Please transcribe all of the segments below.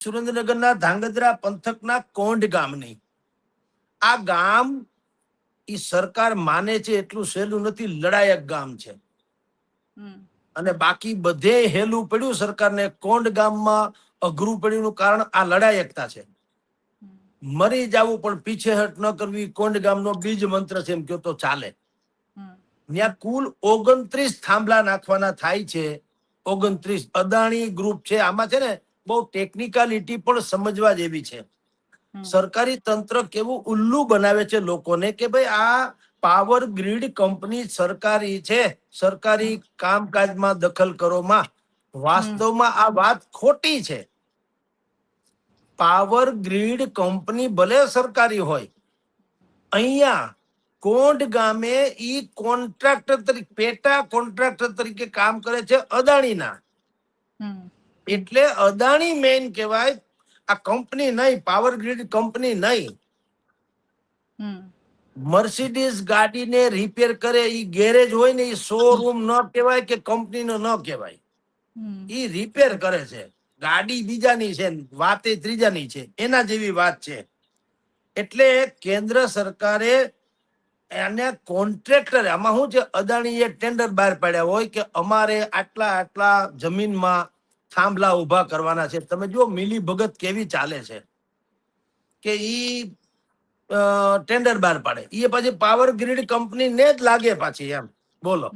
સુરેન્દ્રનગરના ધાંગધ્રા પંથકના કોંઢ ગામની આ ગામ ઈ સરકાર માને છે એટલું સહેલું નથી, લડાયક ગામ છે. અને બાકી બધે હેલું પડ્યું સરકારને, કોંઢ ગામમાં અઘરું પડ્યું કારણ આ લડાયકતા છે. મરી જવું પણ પીછેહટ ન કરવી, કોંઢ ગામનો બીજ મંત્ર છે એમ કહો તો ચાલે. ત્યાં કુલ 29 થાંભલા નાખવાના થાય છે. 29 અદાણી ગ્રુપ છે. આમાં છે ને બહુ ટેકનિકાલિટી પણ સમજવા જેવી છે. સરકારી તંત્ર કેવું ઉલ્લુ બનાવે છે લોકોને કે ભાઈ આ પાવર ગ્રીડ કંપની સરકારી છે, સરકારી કામકાજમાં દખલ કરોમાં. વાસ્તવમાં આ વાત ખોટી છે. પાવર ગ્રીડ કંપની ભલે સરકારી હોય, અહીંયા કોંઢ ગામે ઈ કોન્ટ્રાક્ટર તરીકે, પેટા કોન્ટ્રાક્ટર તરીકે કામ કરે છે અદાણીના. એટલે અદાણી મેઇન કહેવાય, આ કંપની નહીં, પાવર ગ્રીડ કંપની નહીં. મર્સિડીઝ ગાડીને રિપેર કરે ઈ ગેરેજ હોય ને, ઈ શોરૂમ ન કહેવાય કે કંપનીનો ન કહેવાય. ઈ રિપેર કરે છે. ગાડી બીજાની છે, વાતે ત્રીજાની છે, એના જેવી વાત છે. એટલે કેન્દ્ર સરકારે એને કોન્ટ્રાક્ટર, આમાં શું છે, અદાણીએ ટેન્ડર બહાર પાડ્યા હોય કે અમારે આટલા આટલા જમીનમાં થાંભલા ઉભા કરવાના છે. તમે જો મિલી ભગત કેવી ચાલે છે કે ઈ ટેન્ડર બહાર પાડે, એ પછી પાવર ગ્રીડ કંપની ને જ લાગે પાછી, એમ બોલો.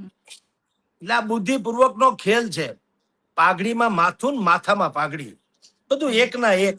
એટલે આ બુદ્ધિપૂર્વક નો ખેલ છે. પાઘડીમાં માથું, માથામાં પાઘડી, બધું એક ના એક.